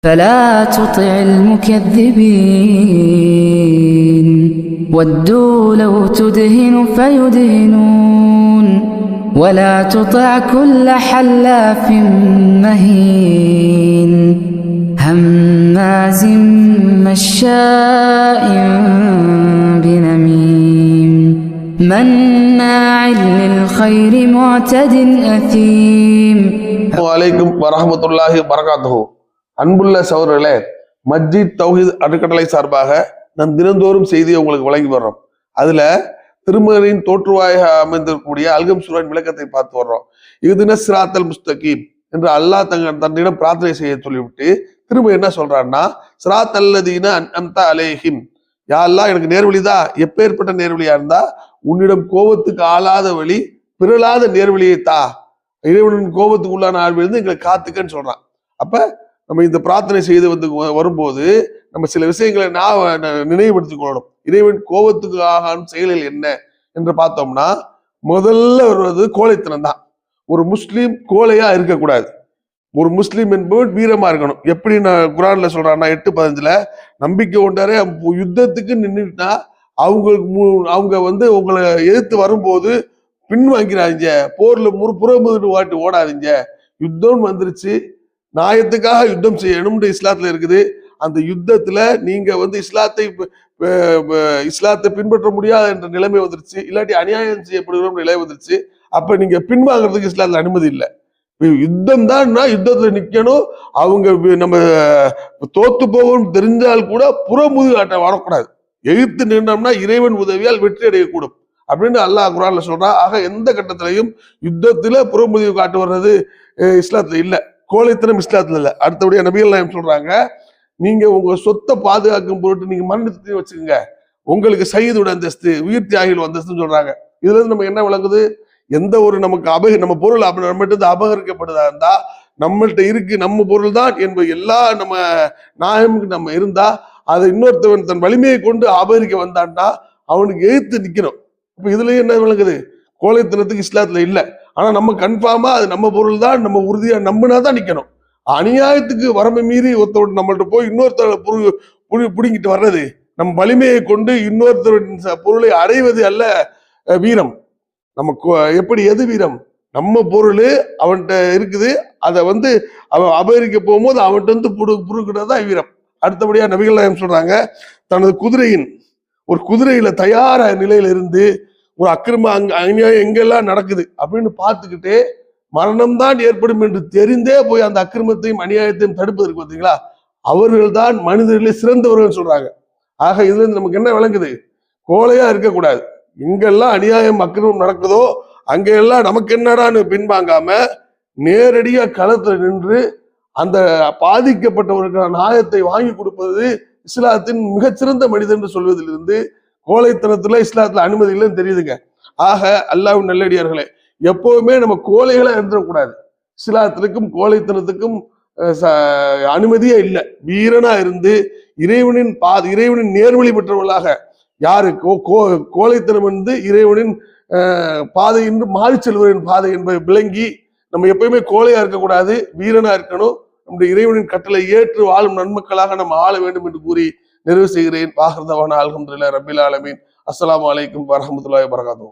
فلا تطع المكذبين ودوا لو تدهن فيدهنون ولا تطع كل حلاف مهين هماز مشاء بنميم مناع للخير معتد أثيم. وعليكم ورحمة الله وبركاته. அன்புள்ள சகோதரர்களே, மஸ்ஜித் தௌஹீத் அறக்கட்டளை சார்பாக நம் தினந்தோறும் செய்தியை உங்களுக்கு வழங்கி வர்றோம். அதுல திருமறையின் தோற்றுவாயாக அமைந்திருக்கக்கூடிய அல்கம் சூரான் விளக்கத்தை பார்த்து வர்றோம். இதுன சிராத்தல் முஸ்தகீம் என்று அல்லாஹ் தன்னிடம் பிரார்த்தனை செய்ய சொல்லிவிட்டு திரும்ப என்ன சொல்றான்னா, சிராத் அல்லதீன அன்அம்த அலைஹிம், யா அல்லாஹ் எனக்கு நேர்வழிதான். எப்பேற்பட்ட நேர்வழியா இருந்தா, உன்னிடம் கோபத்துக்கு ஆளாத வழி, பிறளாத நேர்வழியை தா, இறைவனின் கோபத்துக்கு உள்ளான ஆழ்விலிருந்து எங்களை காத்துக்கன்னு சொல்றான். அப்ப நம்ம இந்த பிரார்த்தனை செய்து வரும்போது நம்ம சில விஷயங்களை நினைவுபடுத்திக் கொள்ளணும். இறைவன் கோபத்துக்கு ஆகான செயல்கள் என்ன என்று பார்த்தோம்னா, முதல்ல வருவது கோழைத்தனம் தான். ஒரு முஸ்லீம் கோழையா இருக்கக்கூடாது. ஒரு முஸ்லீம் என்பவன் வீரமா இருக்கணும். எப்படி நான் குரான்ல சொல்றான்னா 8:15 நம்பிக்கை கொண்டாரே யுத்தத்துக்கு நின்றுட்டா அவங்க உங்களை எதிர்த்து வரும்போது பின்வாங்கிறாங்க, போர்ல புறமுதுட்டு வாட்டி ஓடாதீங்க, யுத்தம் வந்துருச்சு, நியாயத்துக்காக யுத்தம் செய்யணும்னு இஸ்லாத்துல இருக்குது. அந்த யுத்தத்துல நீங்க இஸ்லாத்தை பின்பற்ற முடியாத என்ற நிலைமை வந்துருச்சு, இல்லாட்டி அநியாயம் செய்யப்படுகிற நிலை வந்துருச்சு. அப்ப நீங்க பின்வாங்கிறதுக்கு இஸ்லாத்துல அனுமதி இல்லை. யுத்தம் தான்னா யுத்தத்துல நிக்கணும். அவங்க நம்ம தோத்து போகும் தெரிஞ்சால் கூட புறமுது ஆட்ட வரக்கூடாது. எதிர்த்து நின்றோம்னா இறைவன் உதவியால் வெற்றி அடையக்கூடும் அப்படின்னு அல்லாஹ் குர்ஆன்ல சொல்றான். ஆக எந்த கட்டத்திலையும் யுத்தத்துல புறமுதுகு காட்டு வர்றது இஸ்லாத்துல இல்ல. கோழைத்தனம் இஸ்லாத்துல இல்ல. அடுத்தபடியா நபிகள் நாயகம் சொல்றாங்க, நீங்க உங்க சொத்தை பாதுகாக்கும் பொருட்டு நீங்க மரணத்தை வச்சுக்கோங்க, உங்களுக்கு சயீதுட அந்தஸ்து, உயிர் தியாகிகள் அந்தஸ்துன்னு சொல்றாங்க. இதுல இருந்து நமக்கு என்ன விளங்குது? எந்த ஒரு நமக்கு நம்ம பொருள் நம்மகிட்ட அபகரிக்கப்படுதா இருந்தா, நம்மள்ட்ட இருக்கு நம்ம பொருள் தான் என்பது எல்லா நம்ம நாயமுக்கு நம்ம இருந்தா, அதை இன்னொருத்தவன் தன் வலிமையை கொண்டு அபகரிக்க வந்தான்னா அவனுக்கு எதிர்த்து நிக்கணும். இப்ப இதுலயும் என்ன விளங்குது? கோழைத்தனத்துக்கு இஸ்லாத்துல இல்லை. ஆனா நம்ம கன்ஃபார்மா அது நம்ம பொருள் தான், நம்ம உறுதியா நம்பினாதான் நிக்கணும். அநியாயத்துக்கு வரம்பை மீறி ஒருத்தவன் நம்மள்ட்ட போய் இன்னொருத்தர் புடுங்கிட்டு வர்றது, நம்ம வலிமையை கொண்டு இன்னொருத்தரின் பொருளை அடைவது அல்ல வீரம். நமக்கு எப்படி எது வீரம்? நம்ம பொருள் அவன்கிட்ட இருக்குது, அதை அவன் அபகரிக்க போகும்போது அவன்கிட்ட புடுங்கிறதான் வீரம். அடுத்தபடியா நபிகள் நாயகம் சொல்றாங்க, தனது ஒரு குதிரையில தயார நிலையில இருந்து ஒரு அக்கிரம அநியாயம் எங்கெல்லாம் நடக்குது அப்படின்னு பார்த்துக்கிட்டே மரணம் தான் ஏற்படும் என்று தெரிந்தே போய் அந்த அக்கிரமத்தையும் அநியாயத்தையும் தடுப்பதற்கு பார்த்தீங்களா, அவர்கள் தான் மனிதர்களே சிறந்தவர்கள் சொல்றாங்க. ஆக இதுல இருந்து நமக்கு என்ன விளங்குது? கோழையா இருக்கக்கூடாது. எங்கெல்லாம் அநியாயம் அக்கிரமம் நடக்குதோ அங்கெல்லாம் நமக்கு என்னடான்னு பின்வாங்காம நேரடியா களத்துல நின்று அந்த பாதிக்கப்பட்டவர்களுக்கான நியாயத்தை வாங்கி கொடுப்பது இஸ்லாத்தின் மிகச்சிறந்த மனிதன் என்று சொல்வதிலிருந்து கோழைத்தனத்துல இஸ்லாத்துல அனுமதி இல்லைன்னு தெரியுதுங்க. ஆக அல்லாஹ்வின் நல்லடியார்களே, எப்பவுமே நம்ம கோழைகளா இருந்துடக்கூடாது. இஸ்லாத்திற்கும் கோழைத்தனத்துக்கும் அனுமதியே இல்லை. வீரனா இருந்து இறைவனின் நேர்வழி பெற்றவர்களாக, யாரு கோழைத்தனம் இறைவனின் பாதை என்று மாறி செல்வரின் பாதை என்பதை விளங்கி நம்ம எப்பயுமே கோழையா இருக்கக்கூடாது, வீரனா இருக்கணும். நம்முடைய இறைவனின் கட்டளை ஏற்று வாழும் நன்மக்களாக நம்ம ஆள வேண்டும் என்று கூறி நிறைவு செய்கிறேன். வாஹிர் தவானா அல்ஹம்துலில்லாஹி ரப்பில் ஆலமீன். அஸ்ஸலாமு அலைக்கும் வரஹ்மத்துல்லாஹி வபரகாத்துஹு.